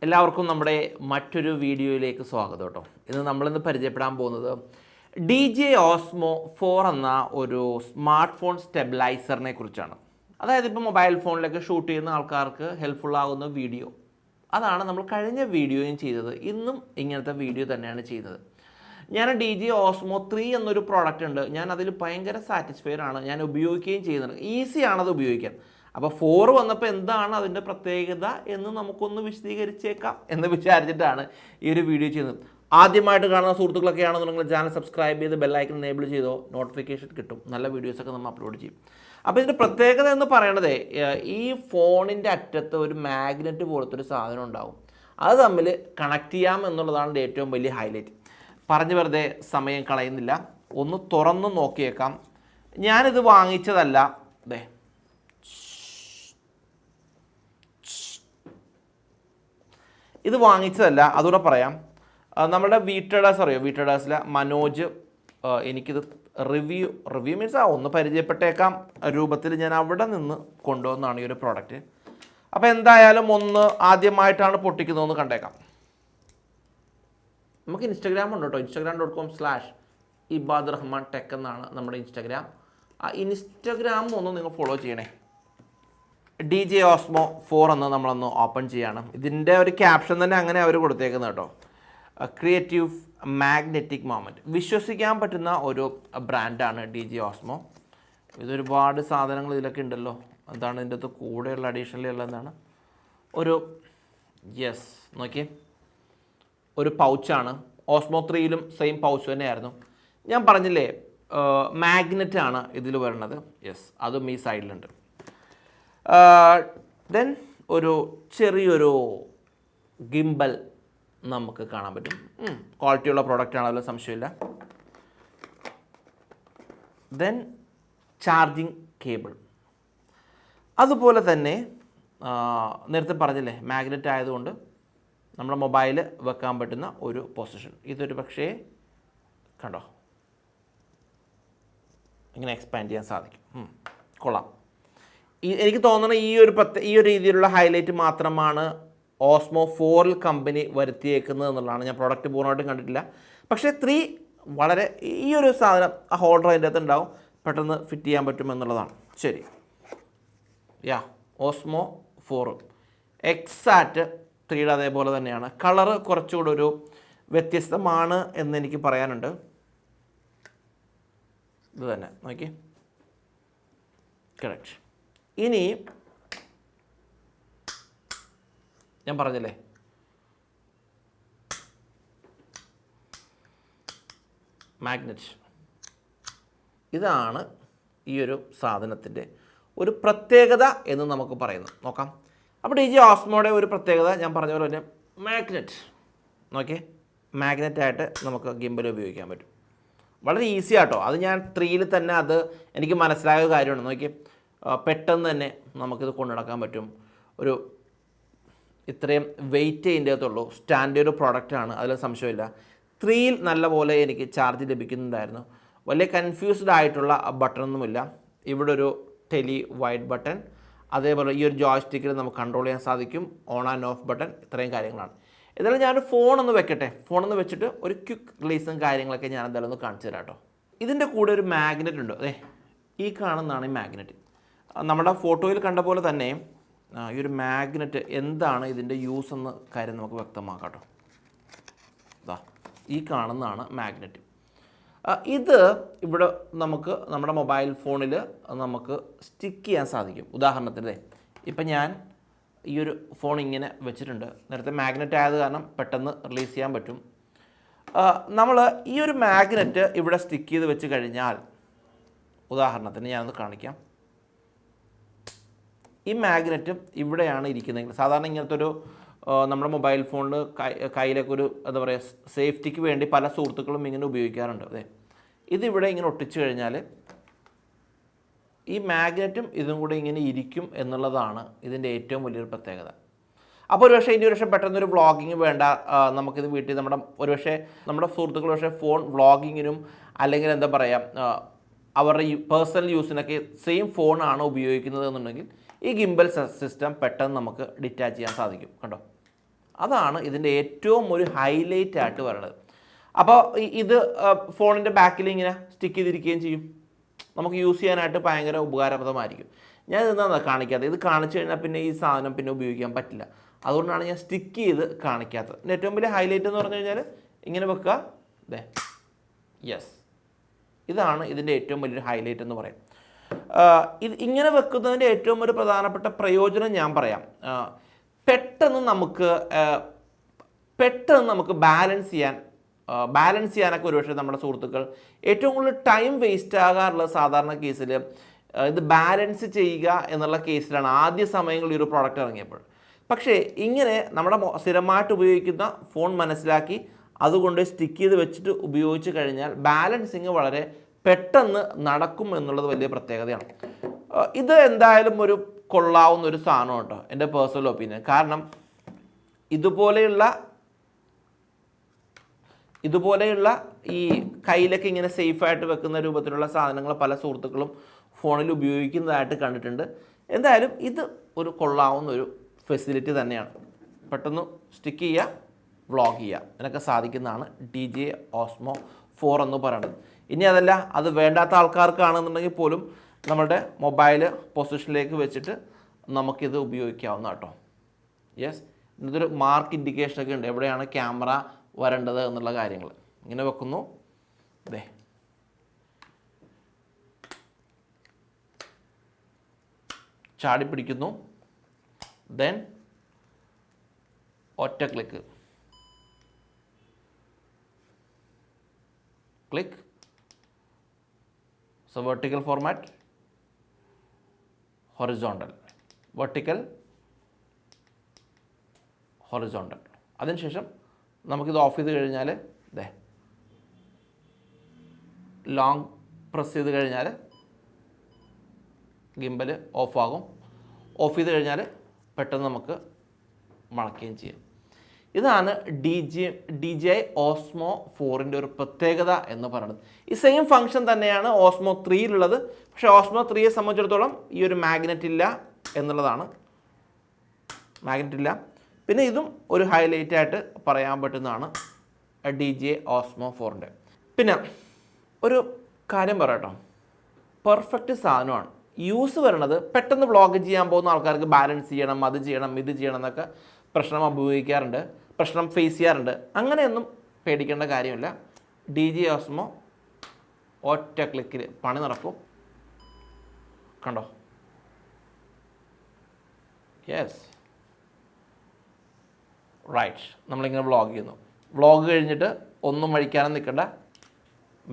എല്ലാവർക്കും നമ്മുടെ മറ്റൊരു വീഡിയോയിലേക്ക് സ്വാഗതം കേട്ടോ. നമ്മളിന്ന് പരിചയപ്പെടാൻ പോകുന്നത് DJI Osmo 4 എന്ന ഒരു സ്മാർട്ട് ഫോൺ സ്റ്റെബിലൈസറിനെ കുറിച്ചാണ്. അതായത് ഇപ്പോൾ മൊബൈൽ ഫോണിലൊക്കെ ഷൂട്ട് ചെയ്യുന്ന ആൾക്കാർക്ക് ഹെൽപ്ഫുൾ ആകുന്ന വീഡിയോ. അതാണ് നമ്മൾ കഴിഞ്ഞ വീഡിയോയും ചെയ്തത്. ഇന്നും ഇങ്ങനത്തെ വീഡിയോ തന്നെയാണ് ചെയ്യുന്നത്. ഞാൻ DJI Osmo 3 എന്നൊരു പ്രോഡക്റ്റ് ഉണ്ട്. ഞാൻ അതിൽ ഭയങ്കര സാറ്റിസ്ഫൈഡ് ആണ്. ഞാൻ ഉപയോഗിക്കുകയും ചെയ്യുന്നുണ്ട്. ഈസിയാണത് ഉപയോഗിക്കാൻ. അപ്പോൾ 4 വന്നപ്പോൾ എന്താണ് അതിൻ്റെ പ്രത്യേകത എന്ന് നമുക്കൊന്ന് വിശദീകരിച്ചേക്കാം എന്ന് വിചാരിച്ചിട്ടാണ് ഈ ഒരു വീഡിയോ ചെയ്യുന്നത്. ആദ്യമായിട്ട് കാണുന്ന സുഹൃത്തുക്കളൊക്കെ ആണെന്നുണ്ടെങ്കിൽ ചാനൽ സബ്സ്ക്രൈബ് ചെയ്ത് ബെല്ലൈക്കൺ എനേബിൾ ചെയ്തോ, നോട്ടിഫിക്കേഷൻ കിട്ടും. നല്ല വീഡിയോസൊക്കെ നമ്മൾ അപ്ലോഡ് ചെയ്യും. അപ്പോൾ ഇതിൻ്റെ പ്രത്യേകത എന്ന് പറയണത് ഈ ഫോണിൻ്റെ അറ്റത്ത് ഒരു മാഗ്നറ്റ് പോലത്തെ ഒരു സാധനം ഉണ്ടാവും. അത് തമ്മിൽ കണക്ട് ചെയ്യാം എന്നുള്ളതാണ് ഏറ്റവും വലിയ ഹൈലൈറ്റ്. പറഞ്ഞു വെറുതെ സമയം കളയുന്നില്ല, ഒന്ന് തുറന്ന് നോക്കിയേക്കാം. ഞാനിത് വാങ്ങിച്ചതല്ല. ഇത് വാങ്ങിച്ചതല്ല, അതുകൂടെ പറയാം. നമ്മുടെ വീട്ടേഴ്സ് അറിയോ, വീട്ടേഴ്സിലെ മനോജ് എനിക്കിത് റിവ്യൂ മീൻസ് ഒന്ന് പരിചയപ്പെട്ടേക്കാം രൂപത്തിൽ ഞാൻ അവിടെ നിന്ന് കൊണ്ടുവന്നതാണ് ഈ ഒരു പ്രോഡക്റ്റ്. അപ്പോൾ എന്തായാലും ഒന്ന് ആദ്യമായിട്ടാണ് പൊട്ടിക്കുന്നതെന്ന് കണ്ടേക്കാം. നമുക്ക് ഇൻസ്റ്റാഗ്രാം ഉണ്ട് കേട്ടോ, instagram.com/ibadurahman ടെക് എന്നാണ് നമ്മുടെ ഇൻസ്റ്റാഗ്രാം. ആ ഇൻസ്റ്റാഗ്രാം ഒന്ന് നിങ്ങൾ ഫോളോ ചെയ്യണേ. DJI Osmo 4 എന്ന് നമ്മളൊന്ന് ഓപ്പൺ ചെയ്യാണ്. ഇതിൻ്റെ ഒരു ക്യാപ്ഷൻ തന്നെ അങ്ങനെ അവർ കൊടുത്തേക്കുന്നത് കേട്ടോ, ക്രിയേറ്റീവ് മാഗ്നറ്റിക് മൊമെൻറ്റ്. വിശ്വസിക്കാൻ പറ്റുന്ന ഒരു ബ്രാൻഡാണ് DJI Osmo. ഇതൊരുപാട് സാധനങ്ങൾ ഇതിലൊക്കെ ഉണ്ടല്ലോ. എന്താണ് ഇതിൻ്റെ അകത്ത് കൂടെയുള്ള അഡീഷണലി ഉള്ള എന്താണ് ഒരു നോക്കിയേ, ഒരു പൗച്ചാണ്. Osmo 3യിലും സെയിം പൗച്ച് തന്നെയായിരുന്നു. ഞാൻ പറഞ്ഞില്ലേ മാഗ്നറ്റാണ് ഇതിൽ വരുന്നത്. അതും ഈ സൈഡിലുണ്ട്. ദെൻ ഒരു ചെറിയൊരു ഗിംബൽ നമുക്ക് കാണാൻ പറ്റും. ക്വാളിറ്റിയുള്ള പ്രോഡക്റ്റാണ്, അതിൽ സംശയമില്ല. Then charging cable. അതുപോലെ തന്നെ നേരത്തെ പറഞ്ഞില്ലേ മാഗ്നറ്റ് ആയതുകൊണ്ട് നമ്മുടെ മൊബൈൽ വെക്കാൻ പറ്റുന്ന ഒരു പൊസിഷൻ. ഇതൊരു പക്ഷേ കണ്ടോ ഇങ്ങനെ എക്സ്പാൻഡ് ചെയ്യാൻ സാധിക്കും. കൊള്ളാം. എനിക്ക് തോന്നുന്നത് ഈ ഒരു രീതിയിലുള്ള ഹൈലൈറ്റ് മാത്രമാണ് Osmo 4ൽ കമ്പനി വരുത്തിയേക്കുന്നത് എന്നുള്ളതാണ്. ഞാൻ പ്രോഡക്റ്റ് പൂർണ്ണമായിട്ടും കണ്ടിട്ടില്ല. പക്ഷേ 3 വളരെ ഈ ഒരു സാധനം ആ ഹോൾഡർ അതിൻ്റെ അകത്ത് ഉണ്ടാവും, പെട്ടെന്ന് ഫിറ്റ് ചെയ്യാൻ പറ്റുമെന്നുള്ളതാണ്. ശരി, Osmo 4 എക്സാറ്റ് 3യുടെ അതേപോലെ തന്നെയാണ്. കളറ് കുറച്ചുകൂടെ ഒരു വ്യത്യസ്തമാണ് എന്നെനിക്ക് പറയാനുണ്ട്. ഇത് തന്നെ നോക്കി, കറക്റ്റ്. ഇനി ഞാൻ പറഞ്ഞില്ലേ മാഗ്നറ്റ്, ഇതാണ് ഈ ഒരു സാധനത്തിൻ്റെ ഒരു പ്രത്യേകത എന്ന് നമുക്ക് പറയുന്നു. നോക്കാം. അപ്പോൾ DJI Osmoയുടെ ഒരു പ്രത്യേകത ഞാൻ പറഞ്ഞ പോലെ തന്നെ മാഗ്നറ്റ്. നോക്കിയേ, മാഗ്നറ്റായിട്ട് നമുക്ക് ഗിംബൽ ഉപയോഗിക്കാൻ പറ്റും. വളരെ ഈസി ആട്ടോ. അത് ഞാൻ 3യിൽ തന്നെ അത് എനിക്ക് മനസ്സിലായ കാര്യമാണ്. നോക്കിയേ, പെട്ടെന്ന് തന്നെ നമുക്കിത് കൊണ്ടു നടക്കാൻ പറ്റും. ഒരു ഇത്രയും വെയിറ്റ് ഇതിൻ്റെ അകത്തുള്ളൂ. സ്റ്റാൻഡേർഡ് പ്രോഡക്റ്റാണ്, അതിൽ സംശയമില്ല. 3യിൽ നല്ല പോലെ എനിക്ക് ചാർജ് ലഭിക്കുന്നുണ്ടായിരുന്നു. വലിയ കൺഫ്യൂസ്ഡ് ആയിട്ടുള്ള ബട്ടണൊന്നുമില്ല. ഇവിടെ ഒരു ടെലി വൈഡ് ബട്ടൺ, അതേപോലെ ഈ ഒരു ജോയ്സ്റ്റിക്കിൽ നമുക്ക് കൺട്രോൾ ചെയ്യാൻ സാധിക്കും. ഓൺ ആൻഡ് ഓഫ് ബട്ടൺ, ഇത്രയും കാര്യങ്ങളാണ്. എന്നാലും ഞാനൊരു ഫോണൊന്ന് വെക്കട്ടെ. ഫോണൊന്ന് വെച്ചിട്ട് ഒരു ക്വിക്ക് റിലീസും കാര്യങ്ങളൊക്കെ ഞാൻ എന്തായാലും ഒന്ന് കാണിച്ചു തരാം കേട്ടോ. ഇതിൻ്റെ കൂടെ ഒരു മാഗ്നറ്റ് ഉണ്ട്. ഈ കാണുന്നതാണ് ഈ മാഗ്നറ്റ്. നമ്മുടെ ഫോട്ടോയിൽ കണ്ട പോലെ തന്നെ ഈ ഒരു മാഗ്നറ്റ് എന്താണ് ഇതിൻ്റെ യൂസ് എന്ന കാര്യം നമുക്ക് വ്യക്തമാക്കാം കേട്ടോ. ഈ കാണുന്നതാണ് മാഗ്നറ്റ്. ഇത് ഇവിടെ നമുക്ക് നമ്മുടെ മൊബൈൽ ഫോണിൽ നമുക്ക് സ്റ്റിക്ക് ചെയ്യാൻ സാധിക്കും. ഉദാഹരണത്തിന് ഇപ്പം ഞാൻ ഈ ഒരു ഫോൺ ഇങ്ങനെ വെച്ചിട്ടുണ്ട്. നേരത്തെ മാഗ്നറ്റ് ആയത് കാരണം പെട്ടെന്ന് റിലീസ് ചെയ്യാൻ പറ്റും. നമ്മൾ ഈ ഒരു മാഗ്നറ്റ് ഇവിടെ സ്റ്റിക്ക് ചെയ്ത് വെച്ച് കഴിഞ്ഞാൽ, ഉദാഹരണത്തിന് ഞാനൊന്ന് കാണിക്കാം. ഈ മാഗ്നറ്റും ഇവിടെയാണ് ഇരിക്കുന്നതെങ്കിൽ, സാധാരണ ഇങ്ങനത്തെ ഒരു നമ്മുടെ മൊബൈൽ ഫോണിൽ കയ്യിലൊക്കെ ഒരു എന്താ പറയുക സേഫ്റ്റിക്ക് വേണ്ടി പല സുഹൃത്തുക്കളും ഇങ്ങനെ ഉപയോഗിക്കാറുണ്ട്. ഇതിവിടെ ഇങ്ങനെ ഒട്ടിച്ചു കഴിഞ്ഞാൽ ഈ മാഗ്നറ്റും ഇതും കൂടെ ഇങ്ങനെ ഇരിക്കും എന്നുള്ളതാണ് ഇതിൻ്റെ ഏറ്റവും വലിയൊരു പ്രത്യേകത. അപ്പോൾ ഒരുപക്ഷെ ഇനി ഒരുപക്ഷെ പെട്ടെന്നൊരു വ്ളോഗിങ് വേണ്ട, നമുക്കിത് വീട്ടിൽ ഒരുപക്ഷെ നമ്മുടെ സുഹൃത്തുക്കൾ പക്ഷേ ഫോൺ വ്ളോഗിങ്ങിനും അല്ലെങ്കിൽ എന്താ പറയുക അവരുടെ പേഴ്സണൽ യൂസിനൊക്കെ സെയിം ഫോണാണ് ഉപയോഗിക്കുന്നത് എന്നുണ്ടെങ്കിൽ ഈ ഗിംബൽ സിസ്റ്റം പെട്ടെന്ന് നമുക്ക് ഡിറ്റാച്ച് ചെയ്യാൻ സാധിക്കും. കണ്ടോ, അതാണ് ഇതിൻ്റെ ഏറ്റവും ഒരു ഹൈലൈറ്റ് ആയിട്ട് പറയുന്നത്. അപ്പോൾ ഇത് ഫോണിൻ്റെ ബാക്കിൽ ഇങ്ങനെ സ്റ്റിക്ക് ചെയ്തിരിക്കുകയും ചെയ്യും. നമുക്ക് യൂസ് ചെയ്യാനായിട്ട് ഭയങ്കര ഉപകാരപ്രദമായിരിക്കും. ഞാൻ ഇതെന്താ കാണിക്കാത്തത്, ഇത് കാണിച്ചു കഴിഞ്ഞാൽ പിന്നെ ഈ സാധനം പിന്നെ ഉപയോഗിക്കാൻ പറ്റില്ല. അതുകൊണ്ടാണ് ഞാൻ സ്റ്റിക്ക് ചെയ്ത് കാണിക്കാത്തത്. ഇതിൻ്റെ ഏറ്റവും വലിയ ഹൈലൈറ്റ് എന്ന് പറഞ്ഞു കഴിഞ്ഞാൽ ഇങ്ങനെ വെക്കുക. യെസ്, ഇതാണ് ഇതിൻ്റെ ഏറ്റവും വലിയൊരു ഹൈലൈറ്റ് എന്ന് പറയും. ഇത് ഇങ്ങനെ വെക്കുന്നതിൻ്റെ ഏറ്റവും ഒരു പ്രധാനപ്പെട്ട പ്രയോജനം ഞാൻ പറയാം. പെട്ടെന്ന് നമുക്ക് ബാലൻസ് ചെയ്യാനൊക്കെ ഒരുപക്ഷെ നമ്മുടെ സുഹൃത്തുക്കൾ ഏറ്റവും കൂടുതൽ ടൈം വേസ്റ്റ് ആകാറുള്ള സാധാരണ കേസിൽ ഇത് ബാലൻസ് ചെയ്യുക എന്നുള്ള കേസിലാണ് ആദ്യ സമയങ്ങളിൽ ഒരു പ്രോഡക്റ്റ് ഇറങ്ങിയപ്പോൾ. പക്ഷേ ഇങ്ങനെ നമ്മുടെ സ്ഥിരമായിട്ട് ഉപയോഗിക്കുന്ന ഫോൺ മനസ്സിലാക്കി അതുകൊണ്ട് സ്റ്റിക്ക് ചെയ്ത് വെച്ചിട്ട് ഉപയോഗിച്ച് കഴിഞ്ഞാൽ ബാലൻസിങ് വളരെ പെട്ടെന്ന് നടക്കും എന്നുള്ളത് വലിയ പ്രത്യേകതയാണ്. ഇത് എന്തായാലും ഒരു കൊള്ളാവുന്ന ഒരു സാധനം കേട്ടോ, എൻ്റെ പേഴ്സണൽ ഒപ്പീനിയൻ. കാരണം ഇതുപോലെയുള്ള ഈ കയ്യിലൊക്കെ ഇങ്ങനെ സേഫായിട്ട് വെക്കുന്ന രൂപത്തിലുള്ള സാധനങ്ങൾ പല സുഹൃത്തുക്കളും ഫോണിൽ ഉപയോഗിക്കുന്നതായിട്ട് കണ്ടിട്ടുണ്ട്. എന്തായാലും ഇത് ഒരു കൊള്ളാവുന്ന ഒരു ഫെസിലിറ്റി തന്നെയാണ്. പെട്ടെന്ന് സ്റ്റിക്ക് ചെയ്യുക, വ്ളോഗ് ചെയ്യുക എന്നൊക്കെ സാധിക്കുന്നതാണ് DJI Osmo 4 എന്ന് പറയുന്നത്. ഇനി അതല്ല, അത് വേണ്ടാത്ത ആൾക്കാർക്കാണെന്നുണ്ടെങ്കിൽ പോലും നമ്മുടെ മൊബൈൽ പൊസിഷനിലേക്ക് വെച്ചിട്ട് നമുക്കിത് ഉപയോഗിക്കാവുന്ന കേട്ടോ. യെസ്, ഇതൊരു മാർക്ക് ഇൻഡിക്കേഷനൊക്കെ ഉണ്ട്, എവിടെയാണ് ക്യാമറ വരേണ്ടത് എന്നുള്ള കാര്യങ്ങൾ. ഇങ്ങനെ വെക്കുന്നു, ചാടി പിടിക്കുന്നു, ദെൻ ഒറ്റ click, so vertical format, horizontal, vertical, horizontal. അതിനുശേഷം നമുക്കിത് ഓഫ് ചെയ്ത് കഴിഞ്ഞാൽ ലോങ് പ്രസ് ചെയ്ത് കഴിഞ്ഞാൽ ഗിംബൽ ഓഫാകും. ഓഫ് ചെയ്ത് കഴിഞ്ഞാൽ പെട്ടെന്ന് നമുക്ക് മടക്കുകയും ചെയ്യാം. ഇതാണ് DJI Osmo 4ൻ്റെ ഒരു പ്രത്യേകത എന്ന് പറയുന്നത്. ഈ സെയിം ഫംഗ്ഷൻ തന്നെയാണ് Osmo 3യിലുള്ളത്. പക്ഷേ Osmo 3യെ സംബന്ധിച്ചിടത്തോളം ഈ ഒരു മാഗ്നറ്റ് ഇല്ല എന്നുള്ളതാണ്. മാഗ്നറ്റ് ഇല്ല. പിന്നെ ഇതും ഒരു ഹൈലൈറ്റ് ആയിട്ട് പറയാൻ പറ്റുന്നതാണ് DJI Osmo 4ൻ്റെ. പിന്നെ ഒരു കാര്യം പറയട്ടോ, പെർഫെക്റ്റ് സാധനമാണ്. യൂസ് വരണത് പെട്ടെന്ന് വ്ളോഗ് ചെയ്യാൻ പോകുന്ന ആൾക്കാർക്ക് ബാലൻസ് ചെയ്യണം, അത് ചെയ്യണം, ഇത് ചെയ്യണം എന്നൊക്കെ പ്രശ്നം ഫേസ് ചെയ്യാറുണ്ട്. അങ്ങനെയൊന്നും പേടിക്കേണ്ട കാര്യമില്ല. DJI Osmo ഒറ്റ ക്ലിക്കിൽ പണി നടക്കും. കണ്ടോ? Yes, right. നമ്മളിങ്ങനെ വ്ളോഗ് ചെയ്യുന്നു. വ്ളോഗ് കഴിഞ്ഞിട്ട് ഒന്നും വഴിക്കാനും നിൽക്കേണ്ട,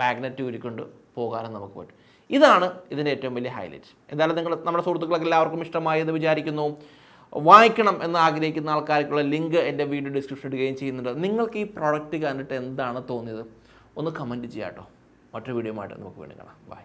മാഗ്നറ്റ് ഊരിക്കൊണ്ട് പോകാനും നമുക്ക് പറ്റും. ഇതാണ് ഇതിൻ്റെ ഏറ്റവും വലിയ ഹൈലൈറ്റ്. എന്തായാലും നമ്മുടെ സുഹൃത്തുക്കളൊക്കെ എല്ലാവർക്കും ഇഷ്ടമായി എന്ന് വിചാരിക്കുന്നു. വാങ്ങിക്കണം എന്ന് ആഗ്രഹിക്കുന്ന ആൾക്കാർക്കുള്ള ലിങ്ക് എൻ്റെ വീഡിയോ ഡിസ്ക്രിപ്ഷൻ ഇടുകയും ചെയ്യുന്നുണ്ട്. നിങ്ങൾക്ക് ഈ പ്രോഡക്റ്റ് കണ്ടിട്ട് എന്താണ് തോന്നിയത് ഒന്ന് കമൻറ്റ് ചെയ്യാം കേട്ടോ. മറ്റൊരു വീഡിയോ ആയിട്ട് നമുക്ക് വീണ്ടും കാണാം. ബൈ.